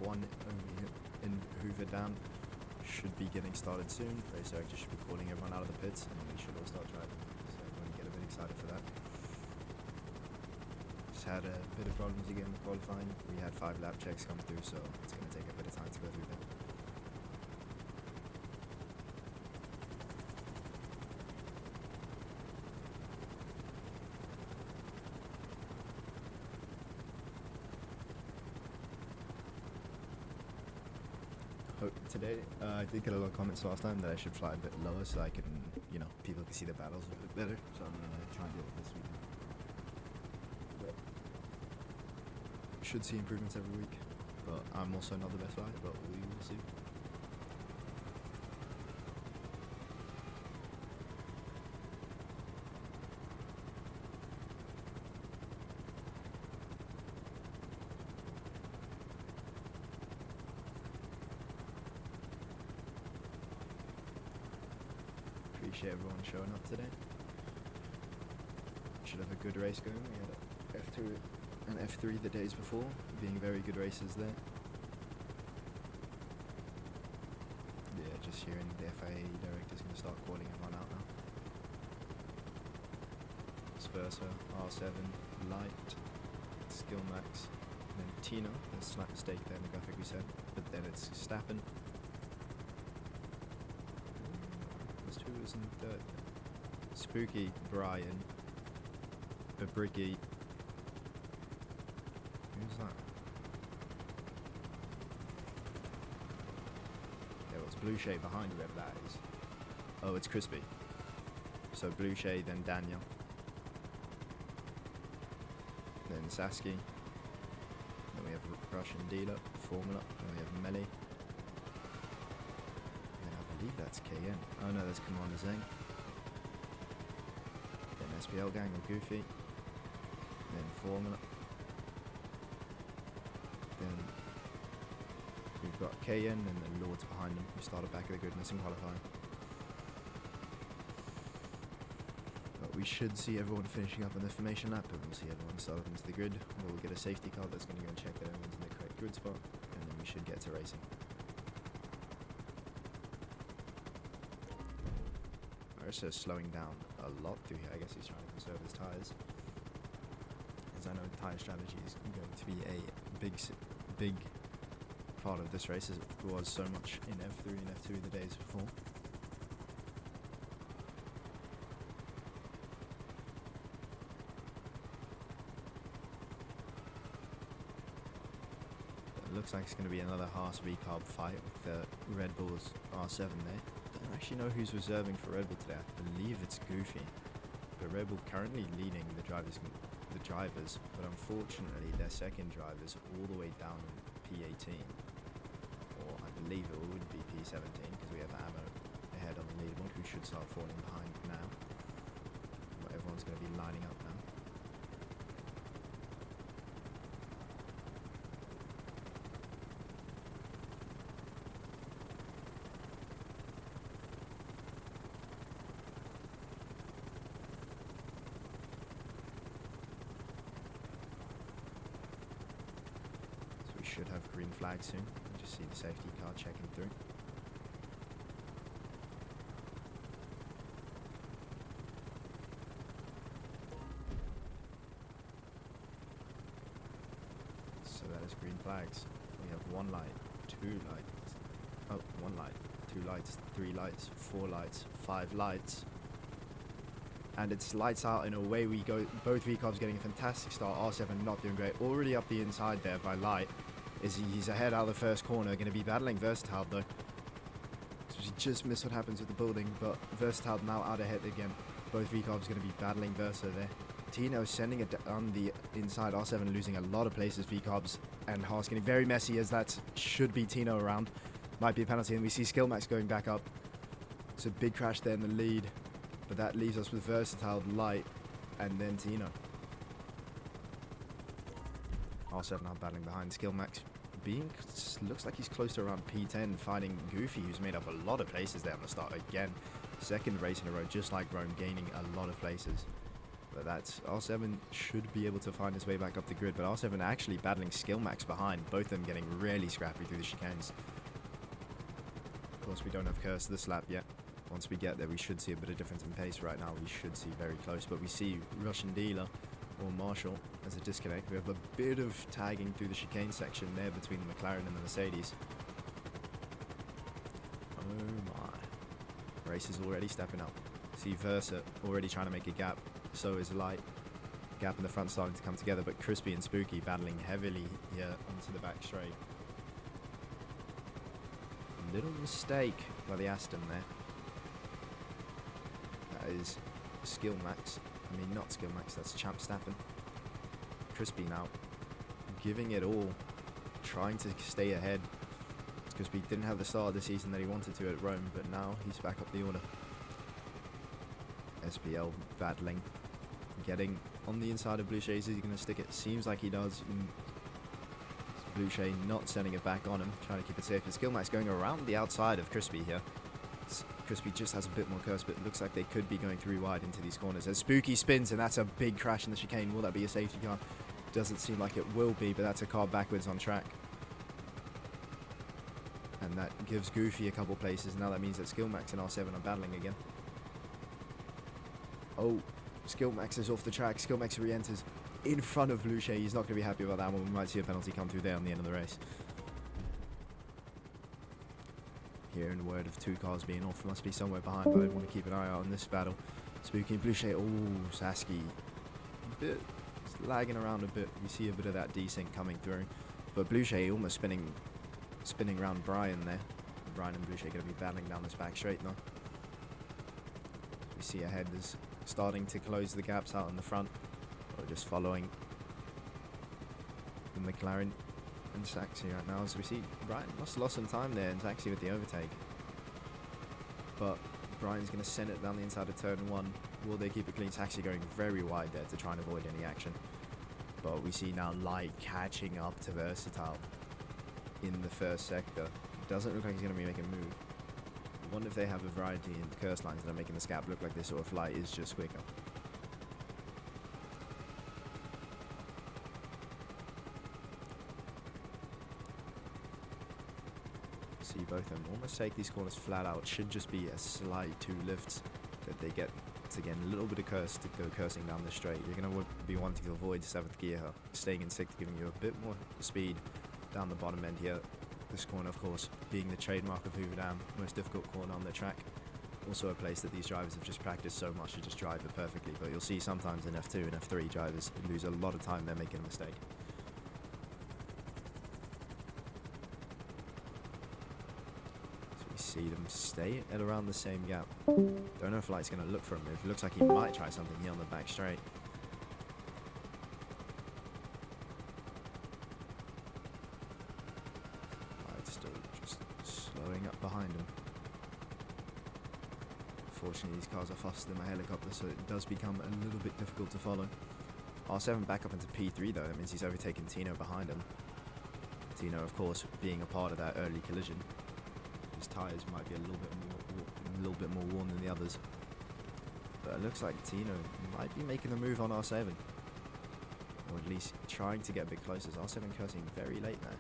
one over here in Hoover Dam should be getting started soon. Race director should be calling everyone out of the pits, and we should all start driving. So everyone get a bit excited for that. Just had a bit of problems again with qualifying. We had 5 lap checks come through, so it's going to take a bit of time to go through that. Today, I did get a lot of comments last time that I should fly a bit lower so I can, you know, people can see the battles a bit better. So I'm going to try and do it this weekend. But should see improvements every week. But I'm also not the best flyer, but we will see. Appreciate everyone showing up today. Should have a good race going. We had a F2 and F3 the days before, being very good races there. Yeah, just hearing the FIA director's going to start calling everyone out now. Versa, R7, Light, Skill Max, and then Tino. There's a slight mistake there in the graphic we said, but then it's Stappen. Who was in third? Spooky, Brian, Babricky. Who's that? Yeah, well, it's Blue Shade behind whoever that is. Oh, it's Crispy. So Blue Shade, then Daniel. Then Sasky. Then we have Russian Dealer, Formula. Then we have Melee. I believe that's KN. Oh no, that's Commander Zeng. Then SPL Gang or Goofy. Then Formula. Then we've got KN and then Lords behind them, who started back at the grid missing qualifying. But we should see everyone finishing up on the formation lap, and we'll see everyone start up into the grid. We'll get a safety car that's going to go and check that everyone's in the correct grid spot, and then we should get to racing. Marissa is slowing down a lot through here. I guess he's trying to conserve his tyres. As I know, tyre strategy is going to be a big part of this race, as it was so much in F3 and F2 the days before. It looks like it's going to be another Haas V-Carb fight with the Red Bull's R7 there. I don't actually know who's reserving for Red Bull today. I believe it's Goofy. But Red Bull currently leading the drivers, but unfortunately their second driver's all the way down in P18. Or I believe it would be P17, because we have Ammo ahead on the leaderboard, who should start falling behind now. But everyone's going to be lining up now. Should have green flag soon. You just see the safety car checking through. So that is green flags. We have 1 light, 2 lights. Oh, 1 light, 2 lights, 3 lights, 4 lights, 5 lights. And it's lights out and away we go. Both V-Carbs getting a fantastic start. R7 not doing great. Already up the inside there by Light. He's ahead out of the first corner, going to be battling Versatile though. So he just missed what happens with the building, but Versatile now out ahead again. Both V-Carbs going to be battling Versa there. Tino sending it on the inside, R7 losing a lot of places, V-Carbs and Haas getting very messy, as that should be Tino around. Might be a penalty, and we see Skillmax going back up. It's a big crash there in the lead, but that leaves us with Versatile, Light, and then Tino. R7 now battling behind. Skillmax looks like he's close to around P10, fighting Goofy, who's made up a lot of places there on the start again. Second race in a row, just like Rome, gaining a lot of places. But that's R7 should be able to find his way back up the grid. But R7 actually battling Skill Max behind. Both of them getting really scrappy through the chicanes. Of course, we don't have Curse this lap yet. Once we get there, we should see a bit of difference in pace. Right now, we should see very close. But we see Russian Dealer or Marshall as a disconnect. We have a bit of tagging through the chicane section there between the McLaren and the Mercedes. Oh my. Race is already stepping up. See Versa already trying to make a gap. So is Light. Gap in the front starting to come together, but Crispy and Spooky battling heavily here onto the back straight. Little mistake by the Aston there. That is Skill Max. I mean, not Skill Max, that's Champ Stappen. Crispy now, giving it all, trying to stay ahead. Crispy didn't have the start of the season that he wanted to at Rome, but now he's back up the order. SPL battling, getting on the inside of Blucher. Is he going to stick it? Seems like he does. Blucher not sending it back on him, trying to keep it safe. And Skill Max going around the outside of Crispy here. Crispy just has a bit more curse, but it looks like they could be going through wide into these corners. As Spooky spins, and that's a big crash in the chicane. Will that be a safety car? Doesn't seem like it will be, but that's a car backwards on track. And that gives Goofy a couple places. Now that means that Skill Max and R7 are battling again. Oh, Skill Max is off the track. Skill Max re-enters in front of Blucher. He's not going to be happy about that one. We might see a penalty come through there on the end of the race. Hearing word of two cars being off, must be somewhere behind, but I want to keep an eye out on this battle. Spooky and Blucher. Oh, Sasky. A bit lagging around a bit. We see a bit of that desync coming through. But Blucher almost spinning around Brian there. Brian and Blucher going to be battling down this back straight now. We see ahead is starting to close the gaps out in the front. Or just following the McLaren and Saxy right now. As we see Brian must have lost some time there, and Saxy with the overtake. But Brian's going to send it down the inside of turn 1. Will they keep it clean? Saxy going very wide there to try and avoid any action. But we see now Light catching up to Versatile in the first sector. Doesn't look like he's going to be making a move. I wonder if they have a variety in curse lines that are making this gap look like this, or if Light is just quicker. See both of them almost take these corners flat out. Should just be a slight 2 lifts that they get to get a little bit of curse to go cursing down the straight. You're going to be wanting to avoid 7th gear, staying in 6th, giving you a bit more speed down the bottom end here. This corner, of course, being the trademark of Hoover Dam, most difficult corner on the track. Also a place that these drivers have just practiced so much to just drive it perfectly. But you'll see sometimes in F2 and F3 drivers lose a lot of time. They're making a mistake. So we see them stay at around the same gap. Don't know if Light's going to look for him. It looks like he might try something here on the back straight. Up behind him. Fortunately, these cars are faster than my helicopter, so it does become a little bit difficult to follow. R7 back up into P3 though. That means he's overtaken Tino behind him. Tino, of course, being a part of that early collision. His tyres might be a little bit more worn than the others. But it looks like Tino might be making a move on R7, or at least trying to get a bit closer. R7 cursing very late now.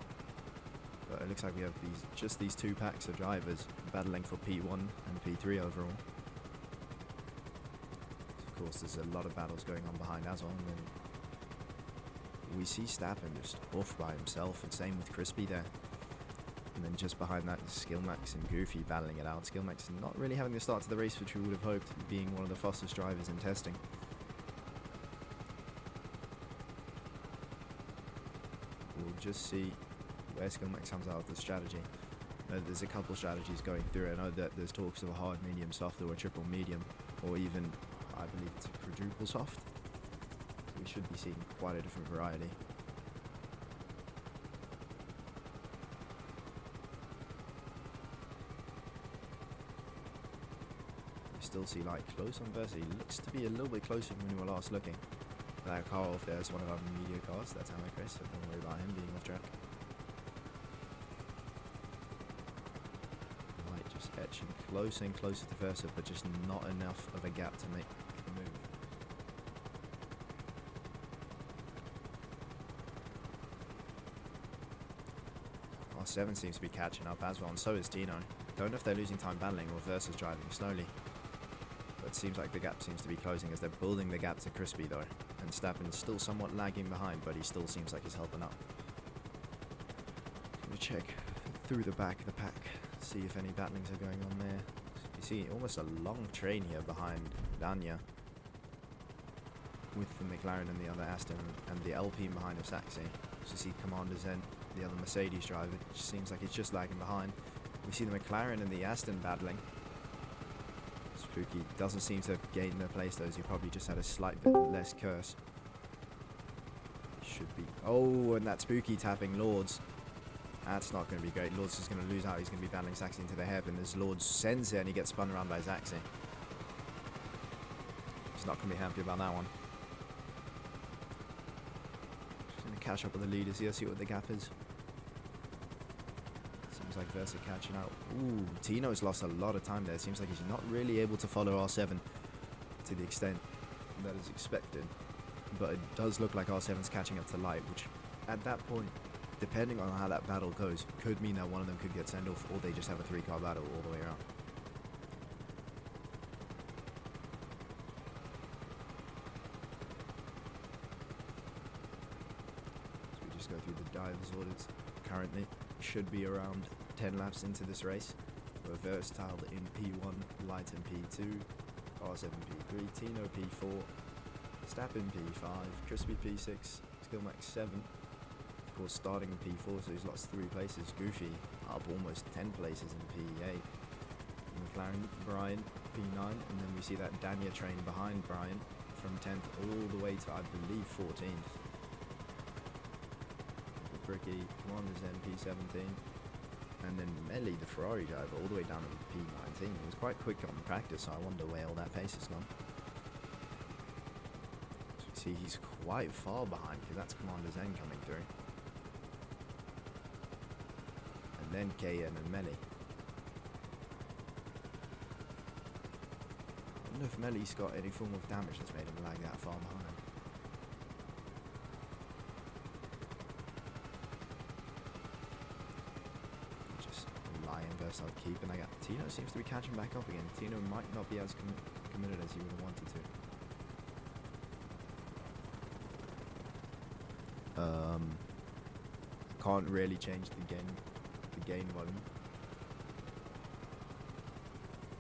But it looks like we have just these 2 packs of drivers battling for P1 and P3 overall. Of course, there's a lot of battles going on behind Azon, and we see Stappen just off by himself, and same with Crispy there. And then just behind that is Skillmax and Goofy battling it out. Skillmax not really having the start to the race which we would have hoped, being one of the fastest drivers in testing. We'll just see where Skillmax comes out with the strategy. There's a couple strategies going through. I know that there's talks of a hard, medium, soft, or a triple medium, or even, I believe it's a quadruple soft. So we should be seeing quite a different variety. We still see Light close on Versa. He looks to be a little bit closer than when we were last looking. That car off there is one of our media cars. That's Chris, so don't worry about him being off track. Etching closer and closer to Versa, but just not enough of a gap to make the move. R7 seems to be catching up as well, and so is Tino. Don't know if they're losing time battling or Versa's driving slowly. But it seems like the gap seems to be closing as they're building the gap to Crispy though. And Stappin's still somewhat lagging behind, but he still seems like he's helping up. Let me check through the back of the pack, see if any battlings are going on there. You see almost a long train here behind Dania, with the McLaren and the other Aston, and the Alpine behind of Saxy. So you see Commander Zen, the other Mercedes driver, which seems like he's just lagging behind. We see the McLaren and the Aston battling. Spooky doesn't seem to have gained their place though, as he probably just had a slight bit less curse. Should be. Oh, and that Spooky tapping Lords. That's not going to be great. Lords is going to lose out. He's going to be battling Saxy into the hairpin as Lords sends it and he gets spun around by Saxy. He's not going to be happy about that one. Just going to catch up with the leaders here, see what the gap is. Seems like Versa catching out. Ooh, Tino's lost a lot of time there. Seems like he's not really able to follow R7 to the extent that is expected. But it does look like R7's catching up to Light, which at that point, depending on how that battle goes, could mean that one of them could get sent off, or they just have a 3-car battle all the way around. So we just go through the drivers' orders. Currently, should be around 10 laps into this race. We're versatile in P1, Light in P2, R7 P3, Tino P4, Stappin P5, Crispy P6, Skillmax 7. Of course, starting in P4, so he's lost 3 places. Goofy up almost 10 places in P8. McLaren, Brian, P9, and then we see that Dania train behind Brian from 10th all the way to, I believe, 14th. Bricky, Commander's then P17, and then Melly, the Ferrari driver, all the way down to P19. He was quite quick on practice, so I wonder where all that pace has gone. So you see, he's quite far behind, because that's Commander Zen coming through. And then KN and Melly. I wonder if Melly's got any form of damage that's made him lag that far behind. Just lying versus I'll keep, and I got Tino seems to be catching back up again. Tino might not be as committed as he would have wanted to. Can't really change the gain volume.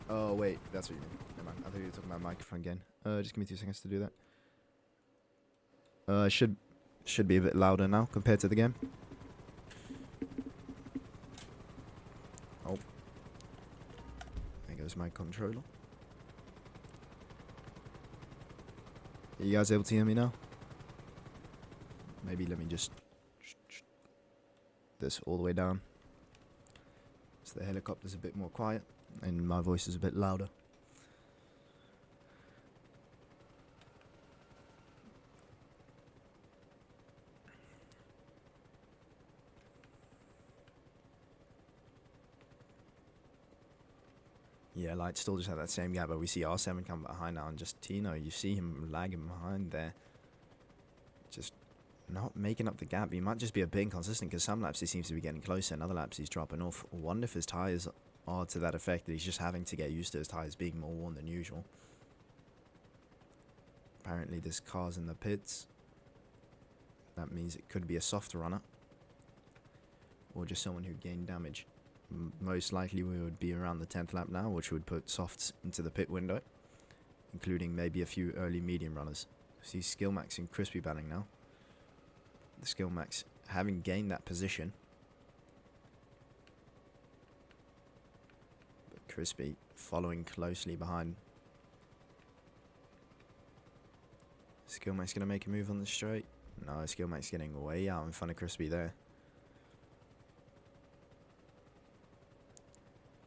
Oh wait, that's what you mean. Never mind. I thought you were talking about microphone gain. Just give me 2 seconds to do that. Should be a bit louder now compared to the game. Oh, there goes my controller. Are you guys able to hear me now? Maybe let me just this all the way down, so the helicopter's a bit more quiet and my voice is a bit louder. Yeah, Light still just have that same gap, but we see R7 come behind now, and just Tino, you see him lagging behind there, just not making up the gap. He might just be a bit inconsistent, because some laps he seems to be getting closer and other laps he's dropping off. I wonder if his tyres are to that effect that he's just having to get used to his tyres being more worn than usual. Apparently this car's in the pits. That means it could be a soft runner, or just someone who gained damage. Most likely we would be around the 10th lap now, which would put softs into the pit window, including maybe a few early medium runners. See Skillmax and Crispy battling now. The Skillmax having gained that position, but Crispy following closely behind. Skillmax gonna make a move on the straight. No, Skillmax getting way out in front of Crispy there.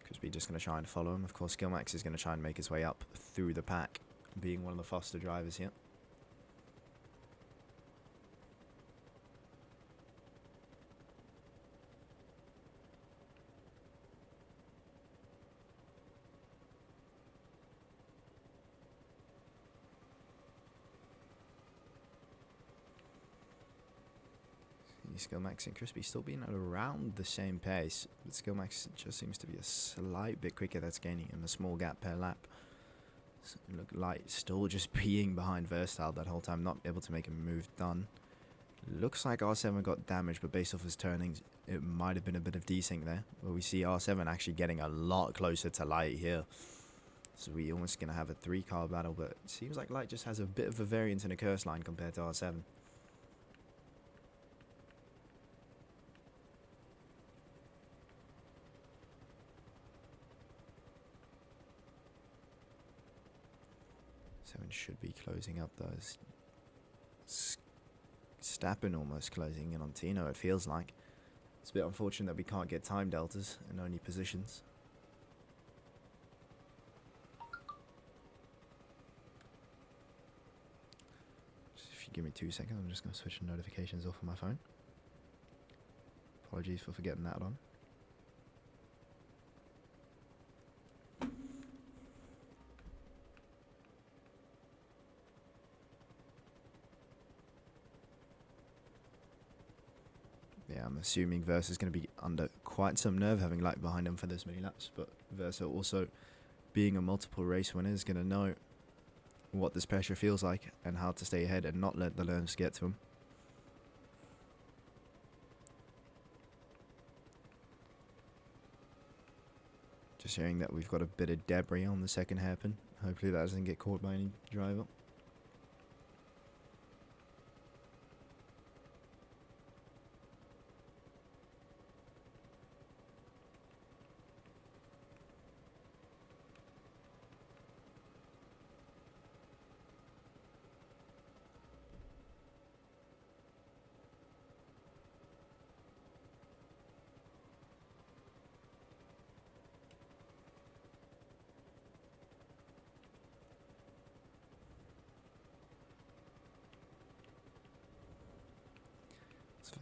Crispy just gonna try and follow him. Of course, Skillmax is gonna try and make his way up through the pack, being one of the faster drivers here. You Skillmax and Crispy still being at around the same pace, but Skillmax just seems to be a slight bit quicker. That's gaining him a small gap per lap. So look, Light still just being behind Versatile that whole time, not able to make a move done. Looks like R7 got damaged, but based off his turnings, it might have been a bit of desync there. But we see R7 actually getting a lot closer to Light here. So we're almost going to have a 3-car battle, but it seems like Light just has a bit of a variance in the curse line compared to R7. Seven should be closing up those. Stappen almost closing in on Tino, it feels like. It's a bit unfortunate that we can't get time deltas in only positions. If you give me 2 seconds, I'm just going to switch the notifications off on my phone. Apologies for forgetting that on. Yeah, I'm assuming Versa is going to be under quite some nerve having Light behind him for this many laps, but Versa also being a multiple race winner is going to know what this pressure feels like and how to stay ahead and not let the nerves get to him. Just hearing that we've got a bit of debris on the second hairpin. Hopefully that doesn't get caught by any driver.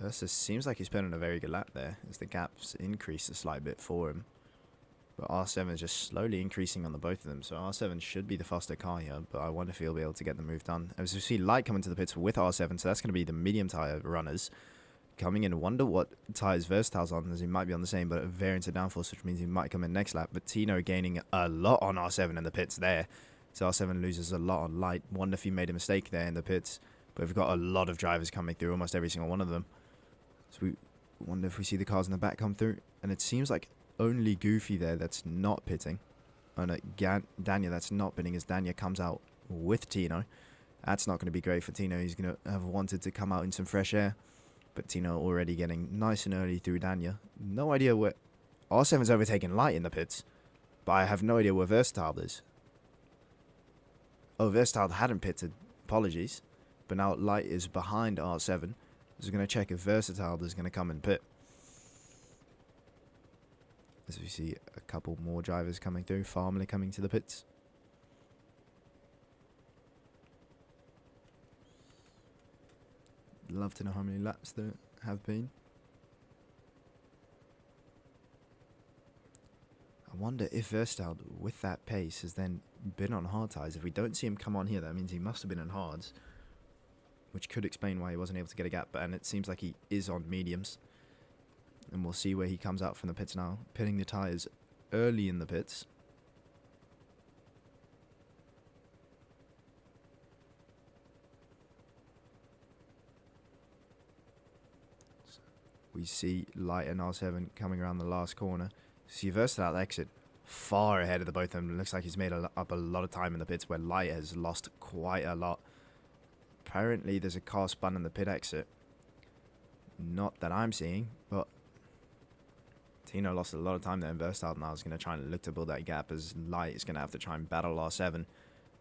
Versus seems like he's putting in a very good lap there as the gaps increased a slight bit for him. But R7 is just slowly increasing on the both of them. So R7 should be the faster car here, but I wonder if he'll be able to get the move done. As we see Light coming to the pits with R7, so that's going to be the medium tire runners coming in. Wonder what tires Versatile's on, as he might be on the same, but a variance of downforce, which means he might come in next lap. But Tino gaining a lot on R7 in the pits there. So R7 loses a lot on Light. Wonder if he made a mistake there in the pits. But we've got a lot of drivers coming through, almost every single one of them. So we wonder if we see the cars in the back come through. And it seems like only Goofy there that's not pitting. Oh no, Dania that's not pitting as Dania comes out with Tino. That's not going to be great for Tino. He's going to have wanted to come out in some fresh air. But Tino already getting nice and early through Dania. No idea where... R7's overtaken Light in the pits. But I have no idea where Versatile is. Oh, Versatile hadn't pitted. Apologies. But now Light is behind R7. Just going to check if Versatile is going to come and pit. As we see a couple more drivers coming through. Farmley coming to the pits. Love to know how many laps there have been. I wonder if Versatile, with that pace, has then been on hard tyres. If we don't see him come on here, that means he must have been on hards. Which could explain why he wasn't able to get a gap. And it seems like he is on mediums. And we'll see where he comes out from the pits now. Pitting the tyres early in the pits. We see Light and R7 coming around the last corner. See Versatile exit far ahead of the both of them. It looks like he's made up a lot of time in the pits where Light has lost quite a lot. Apparently there's a car spun in the pit exit. Not that I'm seeing, but Tino lost a lot of time there, and Versatile now is going to try and look to build that gap as Light is going to have to try and battle R7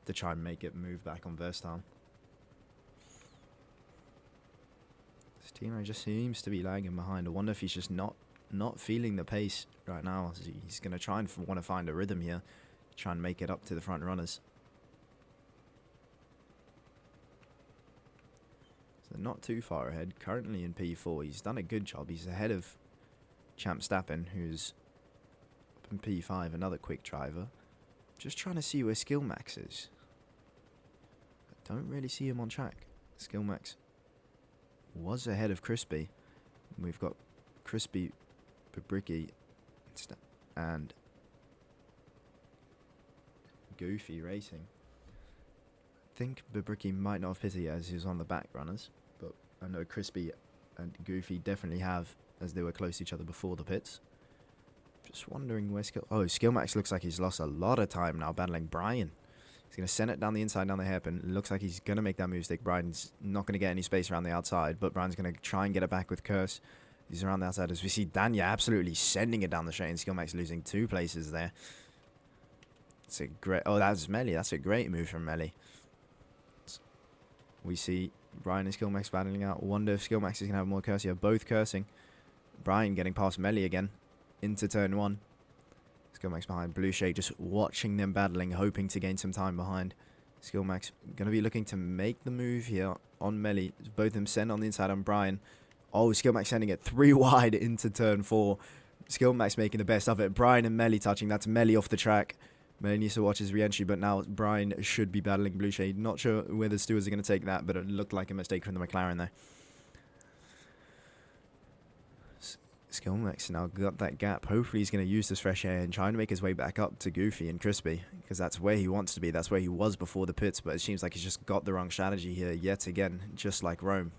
to try and make it move back on Versatile. Tino just seems to be lagging behind. I wonder if he's just not feeling the pace right now. He's going to try and want to find a rhythm here, try and make it up to the front runners. So not too far ahead. Currently in P4. He's done a good job. He's ahead of Champ Stappen, who's up in P5, another quick driver. Just trying to see where Skillmax is. I don't really see him on track. Skillmax was ahead of Crispy. We've got Crispy, Babricki, and Goofy racing. I think Babricki might not have pitted yet as he was on the back runners, but I know Crispy and Goofy definitely have, as they were close to each other before the pits. Just wondering where Skillmax looks like he's lost a lot of time now battling Brian. He's going to send it down the inside, down the hairpin. It looks like he's going to make that move stick. Brian's not going to get any space around the outside, but Brian's going to try and get it back with Curse. He's around the outside as we see Danya absolutely sending it down the straight, and Skillmax losing 2 places there. It's a great... Oh, that's Melly. That's a great move from Melly. We see Brian and Skillmax battling out. Wonder if Skillmax is going to have more Curse here. Both cursing. Brian getting past Melly again into turn 1. Skillmax behind. Blue Shade just watching them battling, hoping to gain some time behind. Skillmax going to be looking to make the move here on Melly. Both of them send on the inside on Brian. Oh, Skillmax sending it 3 wide into turn 4. Skillmax making the best of it. Brian and Melly touching. That's Melly off the track. Melly needs to watch his re-entry, but now Brian should be battling Blue Shade. Not sure where the stewards are going to take that, but it looked like a mistake from the McLaren there. Skillmax now got that gap. Hopefully he's going to use this fresh air and try to make his way back up to Goofy and Crispy, because that's where he wants to be. That's where he was before the pits, but it seems like he's just got the wrong strategy here yet again, just like Rome.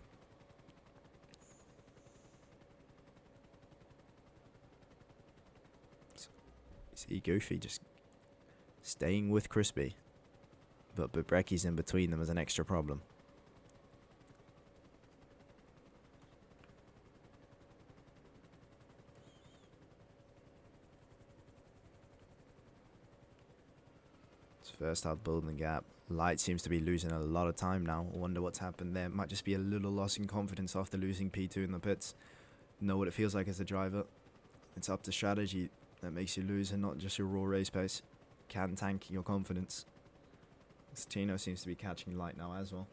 See Goofy just staying with Crispy, but Babrecki's in between them as an extra problem. First out building the gap. Light seems to be losing a lot of time now. I wonder what's happened there. Might just be a little loss in confidence after losing P2 in the pits. Know what it feels like as a driver. It's up to strategy that makes you lose and not just your raw race pace. Can tank your confidence. Tino seems to be catching Light now as well.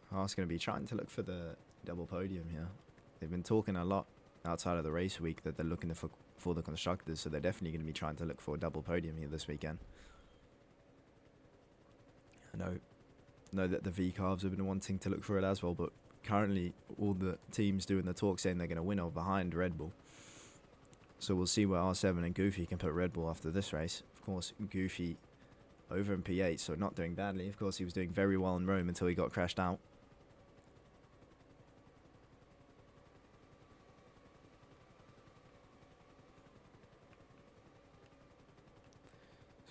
Haas going to be trying to look for the double podium here. They've been talking a lot outside of the race week that they're looking for the constructors, so they're definitely going to be trying to look for a double podium here this weekend. I know that the V-Carves have been wanting to look for it as well, but currently all the teams doing the talk saying they're going to win or behind Red Bull. So we'll see where R7 and Goofy can put Red Bull after this race. Of course, Goofy over in P8, so not doing badly. Of course, he was doing very well in Rome until he got crashed out.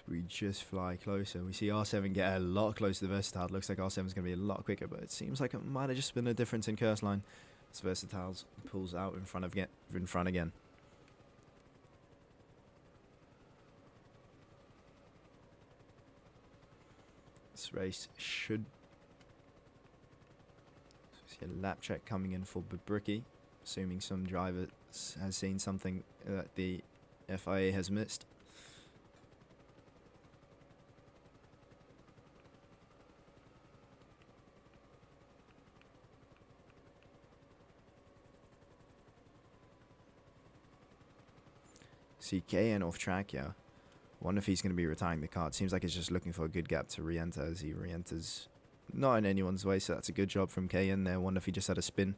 We just fly closer. We see R7 get a lot closer to Versatile. Looks like R7 is going to be a lot quicker, but it seems like it might have just been a difference in curse line. As Versatile pulls out in front again. This race should see a lap check coming in for Babricki, assuming some driver has seen something that the FIA has missed. See KN off track here. Wonder if he's going to be retiring the car. It seems like he's just looking for a good gap to re-enter as he re-enters. Not in anyone's way, so that's a good job from KN there. Wonder if he just had a spin.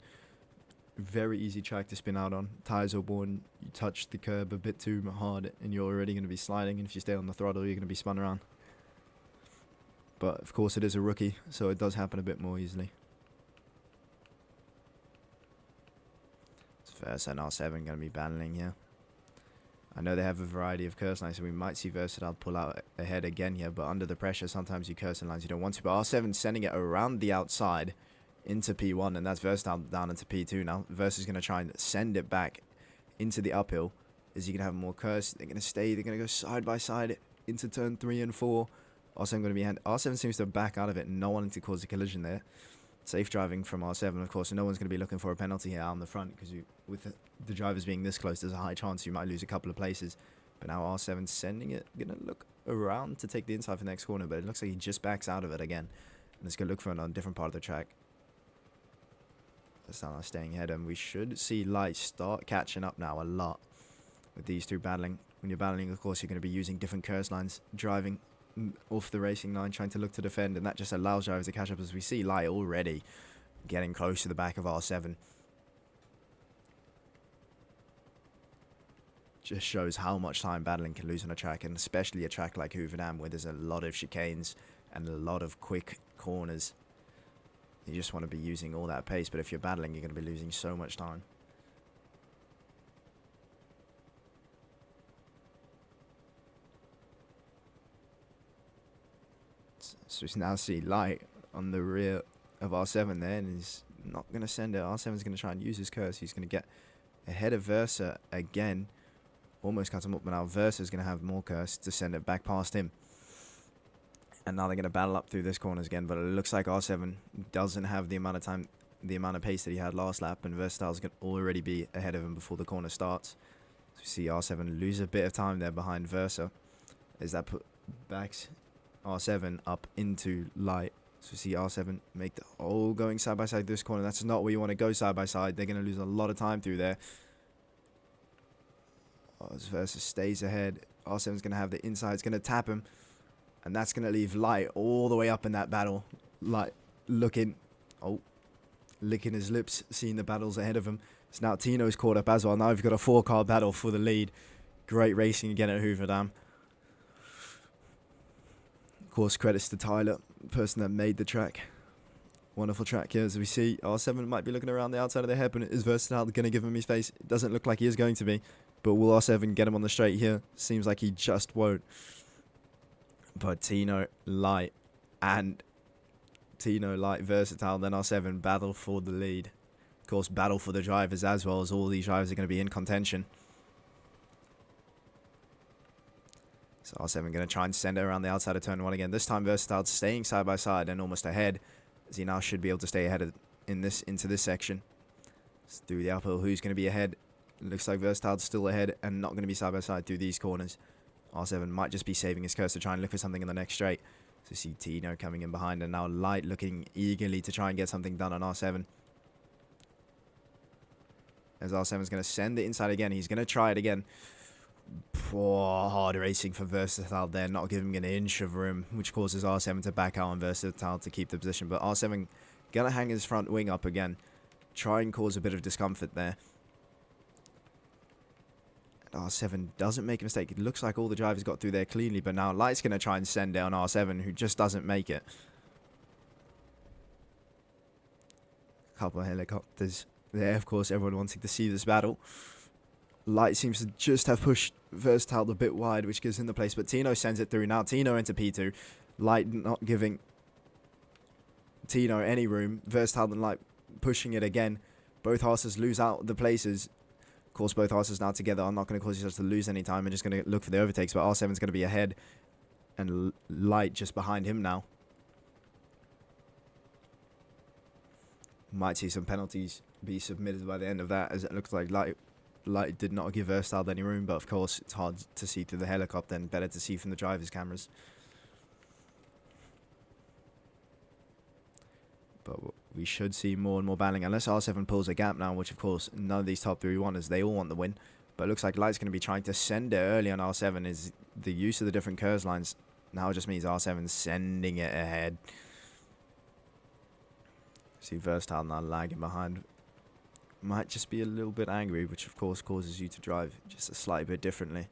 Very easy track to spin out on. Tires are born. You touch the curb a bit too hard and you're already going to be sliding. And if you stay on the throttle, you're going to be spun around. But of course it is a rookie, so it does happen a bit more easily. It's Versa and R7 going to be battling here. I know they have a variety of curse lines, so we might see Versatile pull out ahead again here, but under the pressure, sometimes you curse in lines you don't want to. But R7 sending it around the outside into P1, and that's Versatile down into P2 now. Versa's going to try and send it back into the uphill. Is he going to have more curse? They're going to stay. They're going to go side by side into turn 3 and 4. R7 going to be hand. R7 seems to back out of it, not wanting to cause a collision there. Safe driving from R7, of course. No one's going to be looking for a penalty here out on the front because with the drivers being this close, there's a high chance you might lose a couple of places. But now R7 sending it, going to look around to take the inside for the next corner, but it looks like he just backs out of it again. And it's going to look for it on a different part of the track. That's not staying ahead, and we should see Light start catching up now a lot. with these two battling. When you're battling, of course, you're going to be using different curse lines, driving off the racing line, trying to look to defend, and that just allows drivers to catch up, as we see Light already getting close to the back of R7. Just shows how much time battling can lose on a track, and especially a track like Hoover Dam, where there's a lot of chicanes and a lot of quick corners. You just want to be using all that pace, but if you're battling, you're going to be losing so much time. So we now see Light on the rear of R7 there, and he's not going to send it. R7's going to try and use his curse. He's going to get ahead of Versa again. Almost cut him up, but now Versa's going to have more curse to send it back past him. And now they're going to battle up through this corners again, but it looks like R7 doesn't have the amount of time, the amount of pace that he had last lap, and Versatile's going to already be ahead of him before the corner starts. So we see R7 lose a bit of time there behind Versa, as that backs R7 up into Light. So we see R7 make the whole going side by side this corner. That's not where you want to go side by side. They're going to lose a lot of time through there. As Versa stays ahead, R7's going to have the inside. It's going to tap him. And that's going to leave Light all the way up in that battle. Light looking, licking his lips, seeing the battles ahead of him. So now Tino's caught up as well. Now we've got a 4-car battle for the lead. Great racing again at Hoover Dam. Of course, credits to Tyler, the person that made the track. Wonderful track here, as we see R7 might be looking around the outside of the head, but is Versatile going to give him his face? It doesn't look like he is going to be. But will R7 get him on the straight here? Seems like he just won't. But Tino, Light, Versatile, then R7 battle for the lead. Of course, battle for the drivers as well, as all these drivers are going to be in contention. So R7 going to try and send it around the outside of turn 1 again. This time Versatile staying side by side and almost ahead, as he now should be able to stay ahead into this section. So through the uphill, who's going to be ahead? Looks like Versatile's still ahead and not going to be side by side through these corners. R7 might just be saving his curse to try and look for something in the next straight. So see Tino coming in behind, and now Light looking eagerly to try and get something done on R7. As R7's going to send it inside again. He's going to try it again. Poor hard racing for Versatile there, not giving an inch of room, which causes R7 to back out on Versatile to keep the position. But R7 going to hang his front wing up again. Try and cause a bit of discomfort there. R7 doesn't make a mistake. It looks like all the drivers got through there cleanly, but now Light's going to try and send down R7, who just doesn't make it. A couple of helicopters there, of course, everyone wanting to see this battle. Light seems to just have pushed Versatile a bit wide, which gives him the place, but Tino sends it through. Now Tino into P2. Light not giving Tino any room. Versatile and Light pushing it again. Both horses lose out the places. Of course, both horses now together are not going to cause each other to lose any time and just going to look for the overtakes, but R7's going to be ahead and Light just behind him now. Might see some penalties be submitted by the end of that, as it looks like Light did not give Versatile any room, but of course it's hard to see through the helicopter and better to see from the driver's cameras. But we should see more and more battling, unless R7 pulls a gap now, which of course none of these top 3 runners, they all want the win. But it looks like Light's going to be trying to send it early on R7, is the use of the different curve lines now just means R7 sending it ahead. See Versatile now lagging behind. Might just be a little bit angry, which of course causes you to drive just a slight bit differently.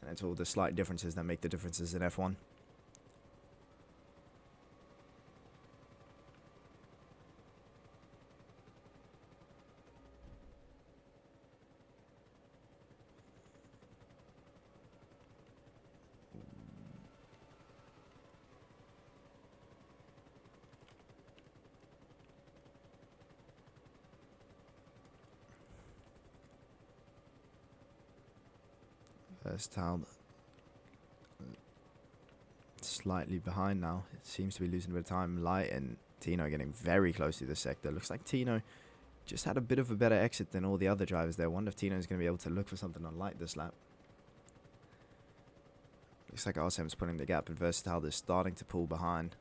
And it's all the slight differences that make the differences in F1. Versatile slightly behind now. It seems to be losing a bit of time. Light and Tino getting very close to this sector. Looks like Tino just had a bit of a better exit than all the other drivers there. Wonder if Tino's going to be able to look for something on Light this lap. Looks like R7's putting the gap, and Versatile is starting to pull behind.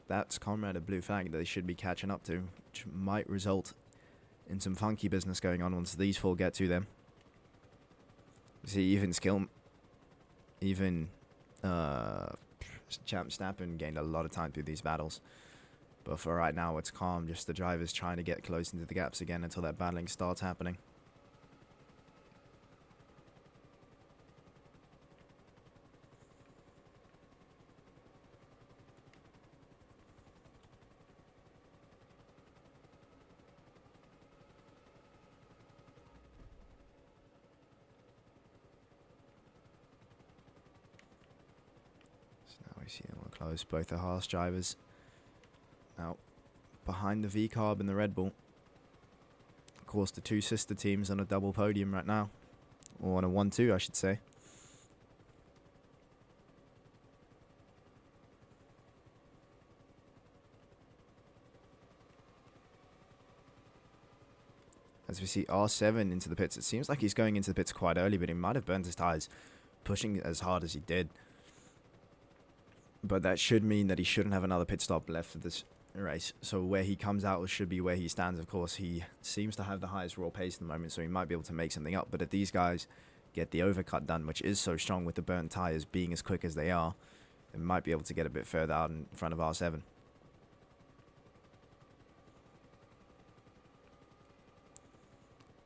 That's Comrade a blue flag that they should be catching up to, which might result in some funky business going on once these four get to them. See, even Champ Snappen gained a lot of time through these battles. But for right now, it's calm. Just the drivers trying to get close into the gaps again until that battling starts happening. So now we see them all close. Both are Haas drivers. Now, behind the V-Carb and the Red Bull, of course, the two sister teams on a double podium right now. Or on a 1-2, I should say. As we see R7 into the pits. It seems like he's going into the pits quite early, but he might have burned his tyres pushing as hard as he did. But that should mean that he shouldn't have another pit stop left for this race. So where he comes out should be where he stands. Of course, he seems to have the highest raw pace at the moment, so he might be able to make something up. But if these guys get the overcut done, which is so strong with the burnt tyres being as quick as they are, they might be able to get a bit further out in front of R7.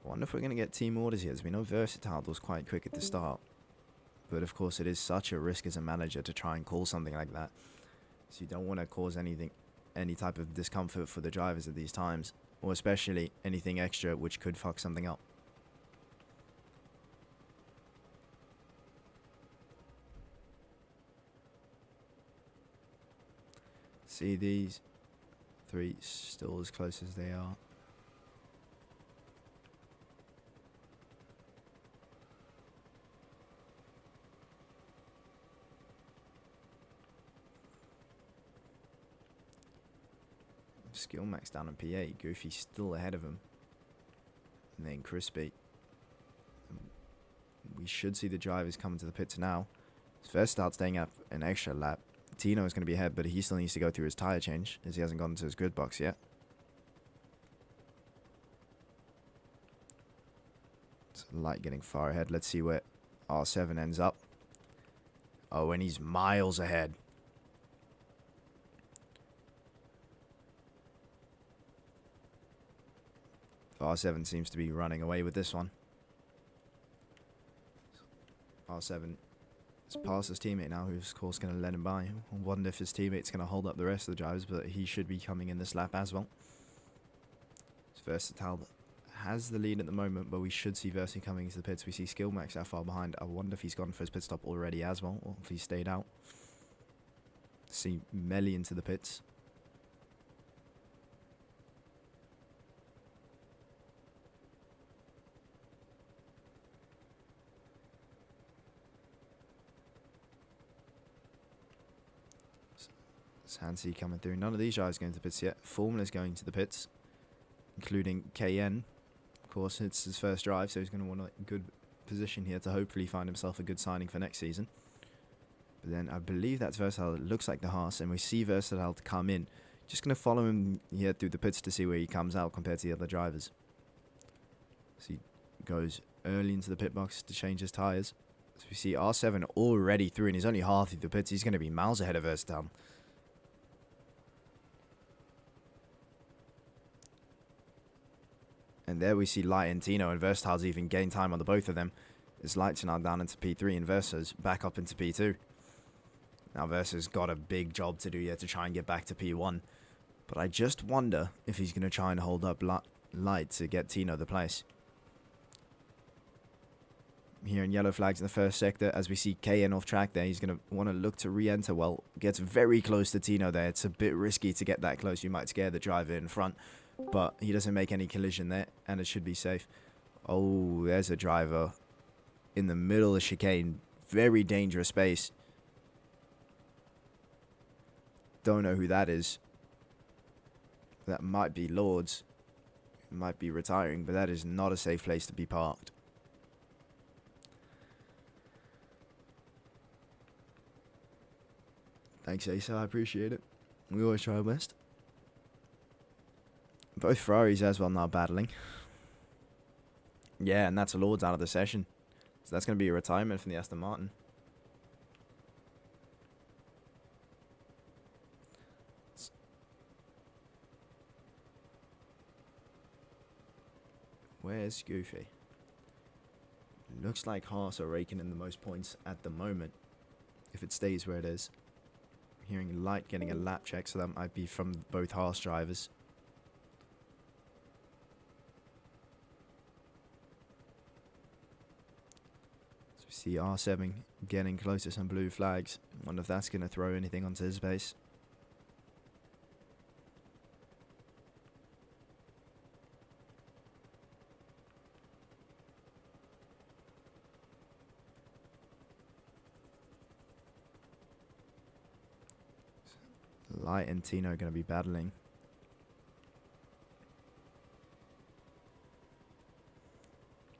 I wonder if we're going to get team orders here, as we know Versatile was quite quick at the start. But of course, it is such a risk as a manager to try and call something like that. So you don't want to cause any type of discomfort for the drivers at these times, or especially anything extra which could fuck something up. See these three still as close as they are. Skill max down on P8. Goofy still ahead of him. And then Crispy. We should see the drivers coming to the pits now. First start staying up an extra lap. Tino is going to be ahead, but he still needs to go through his tyre change, as he hasn't gone to his grid box yet. It's light getting far ahead. Let's see where R7 ends up. Oh, and he's miles ahead. R7 seems to be running away with this one. R7 has passed his teammate now, who's of course going to let him by. I wonder if his teammate's going to hold up the rest of the drivers, but he should be coming in this lap as well. Versatile has the lead at the moment, but we should see Versi coming into the pits. We see Skillmax that far behind. I wonder if he's gone for his pit stop already as well, or if he stayed out. See Melly into the pits. Hansi coming through. None of these guys going to the pits yet. Formula's going to the pits, including KN. Of course, it's his first drive, so he's going to want a good position here to hopefully find himself a good signing for next season. But then I believe that's Versatile. It looks like the Haas, and we see Versatile to come in. Just going to follow him here through the pits to see where he comes out compared to the other drivers. So he goes early into the pit box to change his tyres. So we see R7 already through, and he's only half through the pits. He's going to be miles ahead of Versatile. And there we see Light and Tino, and Versatile's even gained time on the both of them. As Light's now down into P3 and Versa's back up into P2. Now Versa's got a big job to do here to try and get back to P1. But I just wonder if he's going to try and hold up Light to get Tino the place. Here in yellow flags in the first sector, as we see KN off track there, he's going to want to look to re-enter. Well, gets very close to Tino there. It's a bit risky to get that close. You might scare the driver in front. But he doesn't make any collision there, and it should be safe. Oh, there's a driver in the middle of the chicane. Very dangerous space. Don't know who that is. That might be Lords. Might be retiring, but that is not a safe place to be parked. Thanks, Asa. I appreciate it. We always try our best. Both Ferraris as well now battling. Yeah, and that's Lords out of the session. So that's going to be a retirement from the Aston Martin. Where's Goofy? Looks like Haas are raking in the most points at the moment, if it stays where it is. Hearing Light getting a lap check, so that might be from both Haas drivers. So we see R7 getting close to some blue flags. Wonder if that's going to throw anything onto his base. Light and Tino are going to be battling.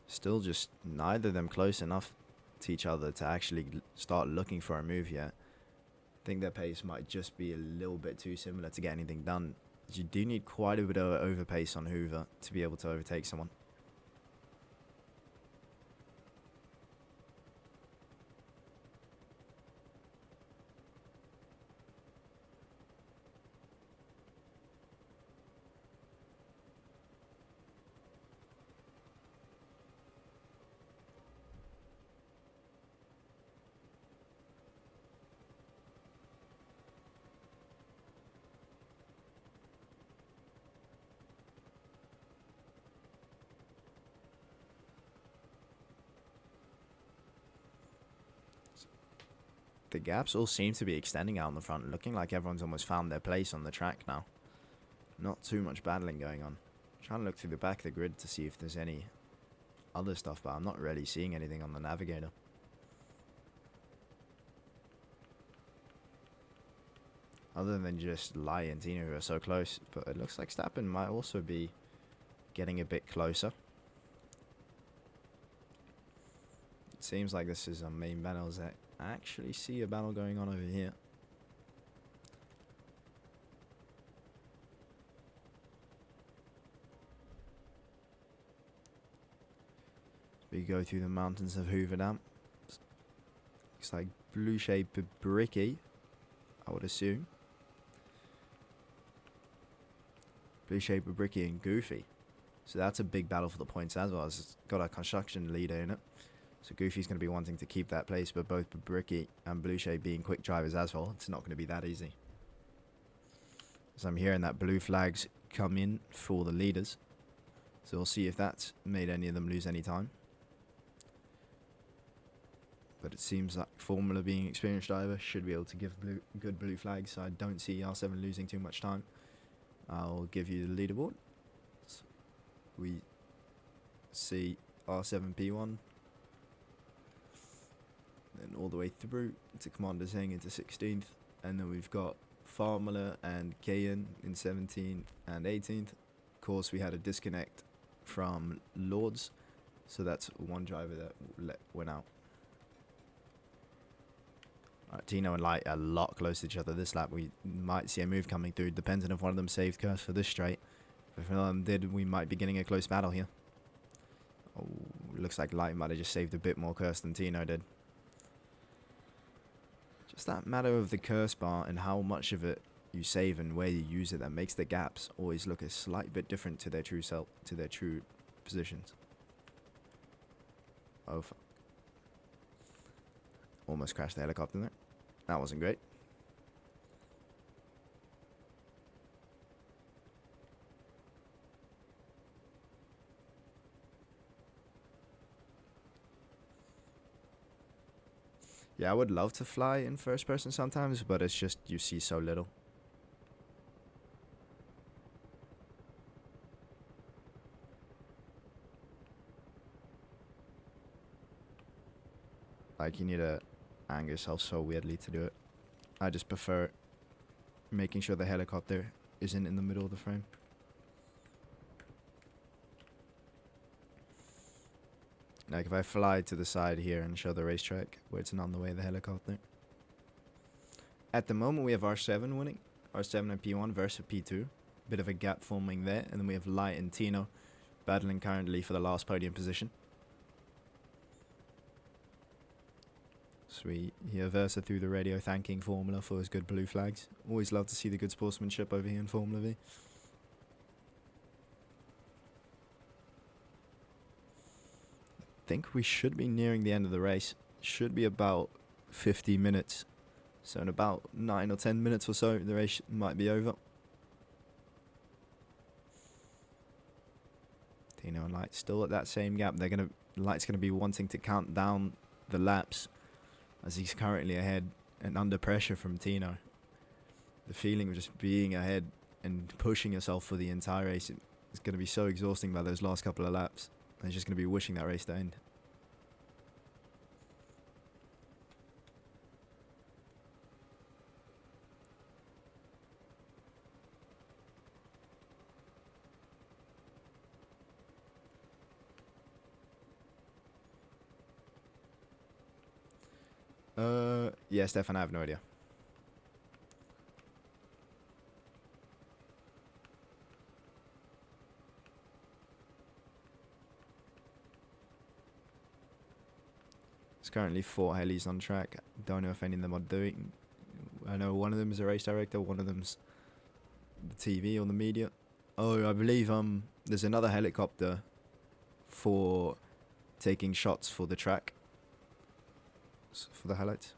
Still just neither of them close enough to each other to actually start looking for a move yet. I think their pace might just be a little bit too similar to get anything done. You do need quite a bit of overpace on Hoover to be able to overtake someone. The gaps all seem to be extending out on the front, looking like everyone's almost found their place on the track now. Not too much battling going on. Trying to look through the back of the grid to see if there's any other stuff, but I'm not really seeing anything on the navigator. Other than just Lai and Tina, who are so close, but it looks like Stappen might also be getting a bit closer. It seems like this is a main battles that actually see a battle going on over here. We go through the mountains of Hooverdam. Looks like Blue Shade Bricky, I would assume. Blue Shade Bricky and Goofy. So that's a big battle for the points as well. It's got a construction leader in it. So Goofy's going to be wanting to keep that place, but both Bricky and Blue Shade being quick drivers as well, it's not going to be that easy. So I'm hearing that blue flags come in for the leaders. So we'll see if that's made any of them lose any time. But it seems like Formula, being experienced driver, should be able to give good blue flags. So I don't see R7 losing too much time. I'll give you the leaderboard. So we see R7 P1. Then all the way through to Commander Zheng into 16th. And then we've got Formula and Kayan in 17th and 18th. Of course, we had a disconnect from Lords. So that's one driver that went out. Tino and Light are a lot close to each other this lap. We might see a move coming through, depending if one of them saved Curse for this straight. If one of them did, we might be getting a close battle here. Oh, looks like Light might have just saved a bit more Curse than Tino did. Just that matter of the Curse bar and how much of it you save and where you use it that makes the gaps always look a slight bit different to their true self, to their true positions. Oh, fuck. Almost crashed the helicopter there. That wasn't great. Yeah, I would love to fly in first person sometimes, but it's just you see so little. Like, you need to angle yourself so weirdly to do it. I just prefer making sure the helicopter isn't in the middle of the frame. Like, if I fly to the side here and show the racetrack where it's not on the way of the helicopter. At the moment, we have R7 winning. R7 and P1 versus P2. bit of a gap forming there. And then we have Light and Tino battling currently for the last podium position. So we hear Versa through the radio thanking Formula for his good blue flags. Always love to see the good sportsmanship over here in Formula V. I think we should be nearing the end of the race. Should be about 50 minutes. So in about 9 or 10 minutes or so, the race might be over. Tino and Light still at that same gap. Light's gonna be wanting to count down the laps, as he's currently ahead and under pressure from Tino. The feeling of just being ahead and pushing yourself for the entire race is going to be so exhausting by those last couple of laps. And he's just going to be wishing that race to end. Yeah, Stefan, I have no idea. There's currently 4 helis on track. Don't know if any of them are doing. I know one of them is a race director, one of them's the TV or the media. Oh, I believe there's another helicopter for taking shots for the track. For the highlights.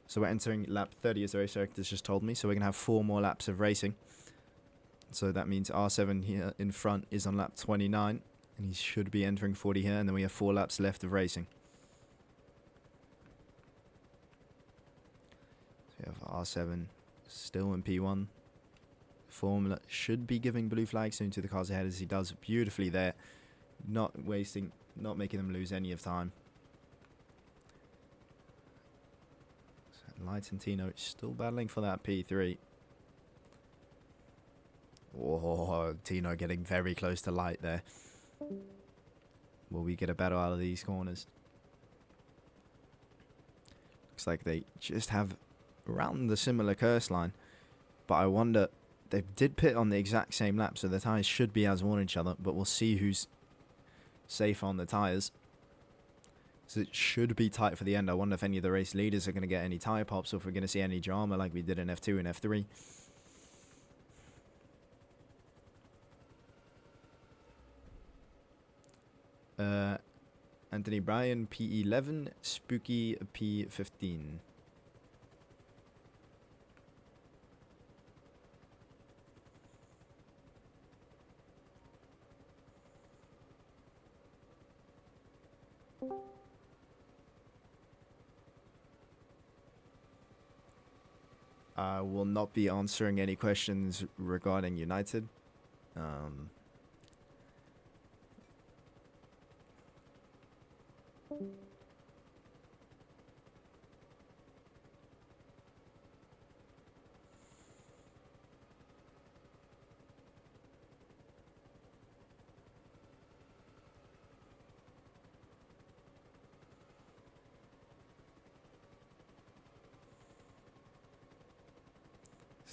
So we're entering lap 30, as the race director's just told me. So we're going to have 4 more laps of racing. So that means R7 here in front is on lap 29. And he should be entering 40 here. And then we have 4 laps left of racing. So we have R7 still in P1. Formula should be giving blue flag soon to the cars ahead, as he does beautifully there. Not making them lose any of time. Light and Tino still battling for that P3. Oh, Tino getting very close to Light there. Will we get a battle out of these corners? Looks like they just have around the similar curse line. But I wonder, they did pit on the exact same lap, so the tyres should be as on each other. But we'll see who's safe on the tyres. So it should be tight for the end. I wonder if any of the race leaders are going to get any tyre pops, or if we're going to see any drama like we did in F2 and F3. Anthony Bryan, P11, Spooky, P15. I will not be answering any questions regarding United.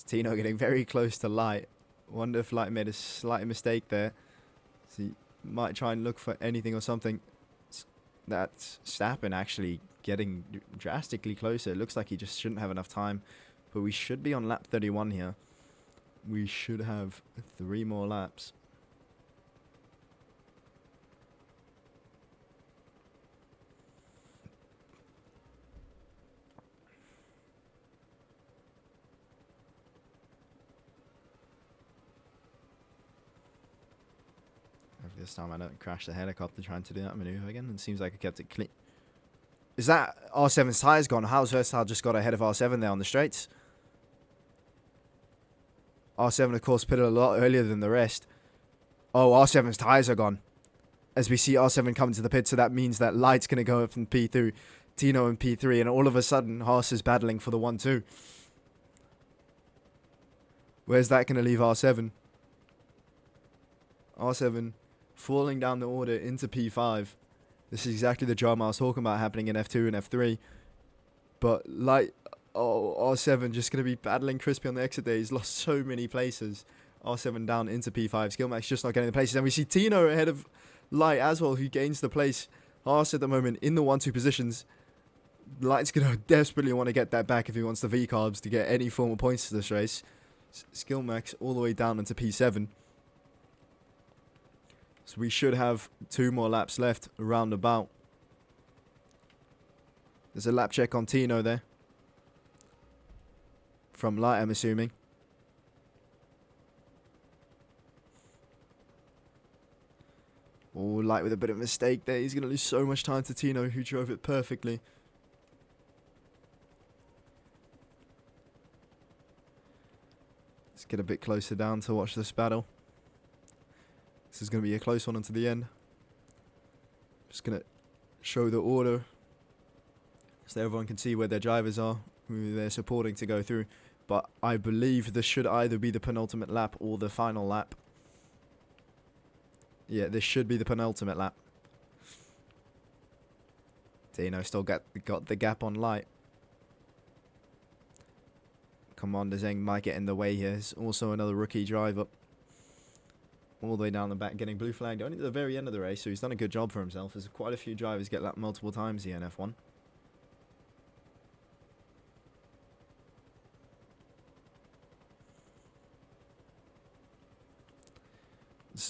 Tino getting very close to Light. Wonder if Light made a slight mistake there. So he might try and look for anything or something. That's Stappen actually getting drastically closer. It looks like he just shouldn't have enough time. But we should be on lap 31 here. We should have 3 more laps. This time I don't crash the helicopter trying to do that maneuver again. It seems like I kept it clean. Is that R7's tyres gone? How's Versal just got ahead of R7 there on the straights? R7, of course, pitted a lot earlier than the rest. Oh, R7's tyres are gone. As we see R7 come to the pit, so that means that Light's going to go up in P2, Tino in P3, and all of a sudden, Haas is battling for the 1-2. Where's that going to leave R7? R7 falling down the order into P5. This is exactly the drama I was talking about happening in F2 and F3. But Light Oh, R7 just going to be battling Crispy on the exit there. He's lost so many places. R7 down into P5. Skillmax just not getting the places. And we see Tino ahead of Light as well, who gains the place. Haas at the moment in the 1-2 positions. Light's going to desperately want to get that back if he wants the V-Carbs to get any form of points to this race. Skillmax all the way down into P7. So we should have 2 more laps left around about. There's a lap check on Tino there. From Light, I'm assuming. Oh, Light with a bit of a mistake there. He's going to lose so much time to Tino, who drove it perfectly. Let's get a bit closer down to watch this battle. This is going to be a close one until the end. Just going to show the order so everyone can see where their drivers are, who they're supporting to go through. But I believe this should either be the penultimate lap or the final lap. Yeah, this should be the penultimate lap. Tino still got the gap on Light. Commander Zeng might get in the way here. There's also another rookie driver. All the way down the back, getting blue flagged only at the very end of the race, so he's done a good job for himself. There's quite a few drivers get that multiple times here in F1.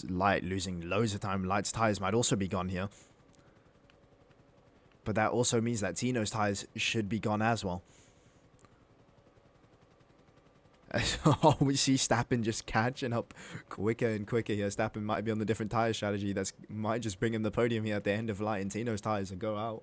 Light losing loads of time. Light's tyres might also be gone here. But that also means that Tino's tyres should be gone as well. Oh, we see Stappen just catching up quicker and quicker here. Stappen might be on the different tyre strategy. That might just bring him the podium here at the end of Light and Tino's tyres and go out.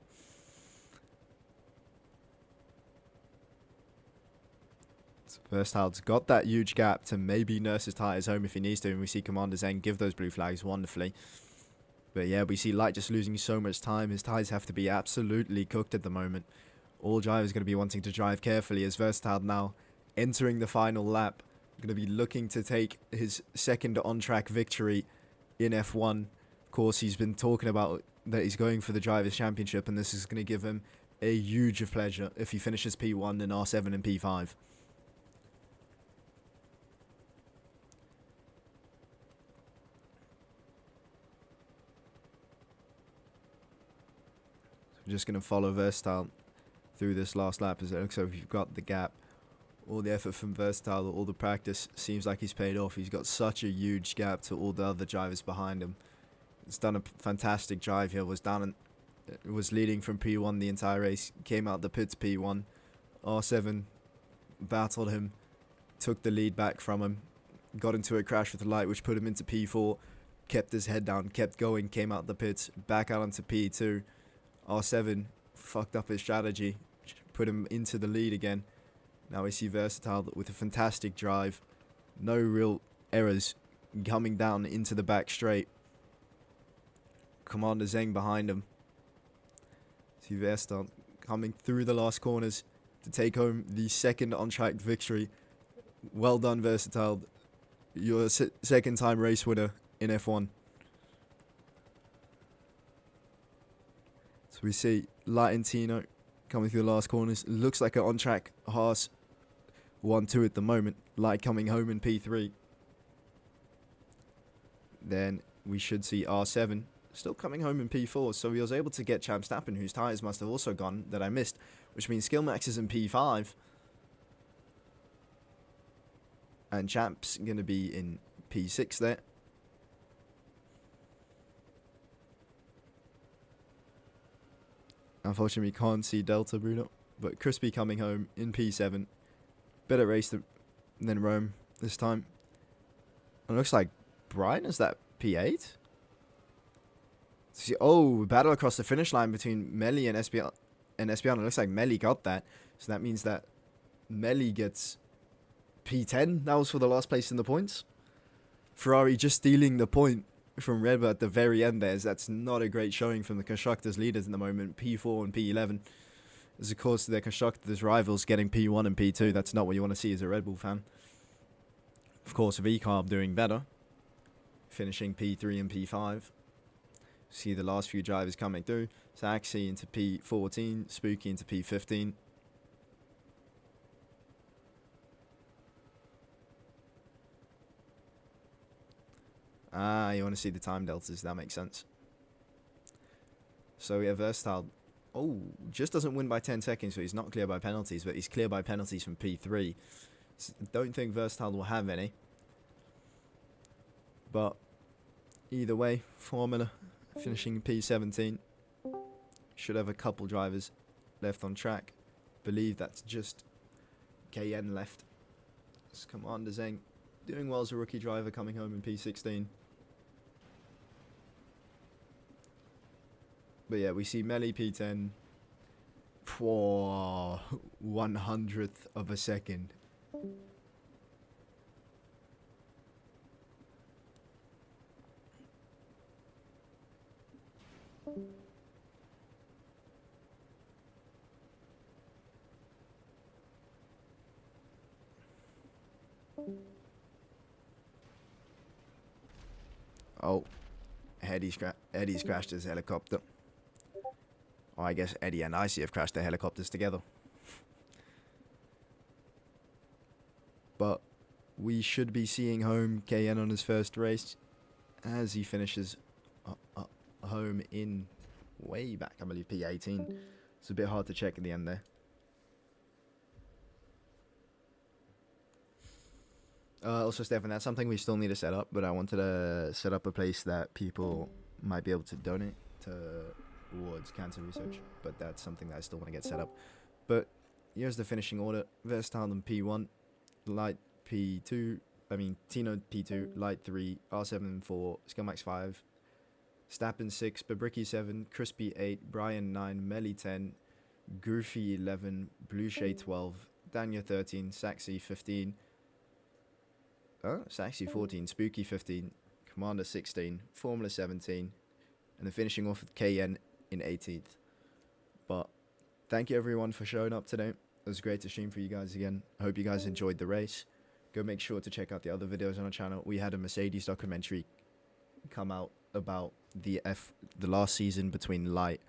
So Verstappen's got that huge gap to maybe nurse his tyres home if he needs to. And we see Commander Zeng give those blue flags wonderfully. But yeah, we see Light just losing so much time. His tyres have to be absolutely cooked at the moment. All drivers going to be wanting to drive carefully as Verstappen now entering the final lap, going to be looking to take his second on-track victory in F1. Of course, he's been talking about that he's going for the Drivers' Championship, and this is going to give him a huge pleasure if he finishes P1 and R7 and P5. So we're just going to follow Verstappen through this last lap as it looks like we've got the gap. All the effort from Verstappen, all the practice seems like he's paid off. He's got such a huge gap to all the other drivers behind him. He's done a fantastic drive here. Was leading from P1 the entire race. Came out the pits P1. R7 battled him, took the lead back from him. Got into a crash with the Light, which put him into P4. Kept his head down, kept going, came out the pits, back out onto P2. R7 fucked up his strategy, put him into the lead again. Now we see Versatile with a fantastic drive. No real errors coming down into the back straight. Commander Zeng behind him. See Versatile coming through the last corners to take home the second on-track victory. Well done, Versatile. You're a second-time race winner in F1. So we see Light and Tino coming through the last corners. Looks like an on-track Haas 1-2 at the moment. Light coming home in P3. Then we should see R7 still coming home in P4. So he was able to get Champ Stappen, whose tyres must have also gone, that I missed. Which means Skillmax is in P5. And Champ's going to be in P6 there. Unfortunately, we can't see Delta Bruno. But Crispy coming home in P7. Better race than Rome this time. It looks like Brian is that P8. See, oh, battle across the finish line between Melli and Espiano. It looks like Melli got that. So that means that Melli gets P10. That was for the last place in the points. Ferrari just stealing the point from Red Bull at the very end there. That's not a great showing from the constructors leaders in the moment. P4 and P11. As of course their constructors rivals getting P1 and P2. That's not what you want to see as a Red Bull fan. Of course, V-Carb doing better. Finishing P3 and P5. See the last few drivers coming through. Saxi into P14. Spooky into P15. Ah, you want to see the time deltas? That makes sense. So we have Versatile. Oh, just doesn't win by 10 seconds, so he's not clear by penalties, but he's clear by penalties from P3. So don't think Versatile will have any. But either way, Formula finishing P17. Should have a couple drivers left on track. Believe that's just KN left. It's Commander Zeng doing well as a rookie driver coming home in P16. But yeah, we see Melly P10 for 100th of a second. Oh, Eddie's crashed his helicopter. Oh, I guess Eddie and Icy have crashed their helicopters together. But we should be seeing home KN on his first race as he finishes home in way back, I believe P18. It's a bit hard to check at the end there. Also, Stefan, that's something we still need to set up, but I wanted to set up a place that people might be able to donate towards cancer research, but that's something that I still want to get set up. But here's the finishing order. Versatile in P1, Light P2, Tino P2, Light 3, R7 4, Skillmax 5, Stappen 6, Babricki 7, Crispy 8, Brian 9, Melly 10, Goofy 11, Blue Shade 12, Danya 13, Saxy 15, Saxy 14, Spooky 15, Commander 16, Formula 17, and then finishing off with KN in 18th. But thank you everyone for showing up today. It was great to stream for you guys again. I hope you guys enjoyed the race. Go make sure to check out the other videos on our channel. We had a Mercedes documentary come out about the last season between Light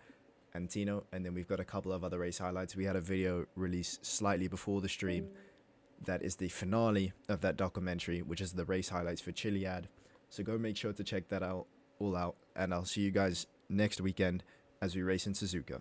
and Tino, and then we've got a couple of other race highlights. We had a video released slightly before the stream that is the finale of that documentary, which is the race highlights for Chiliad. So go make sure to check that out all out, and I'll see you guys next weekend as we race in Suzuka.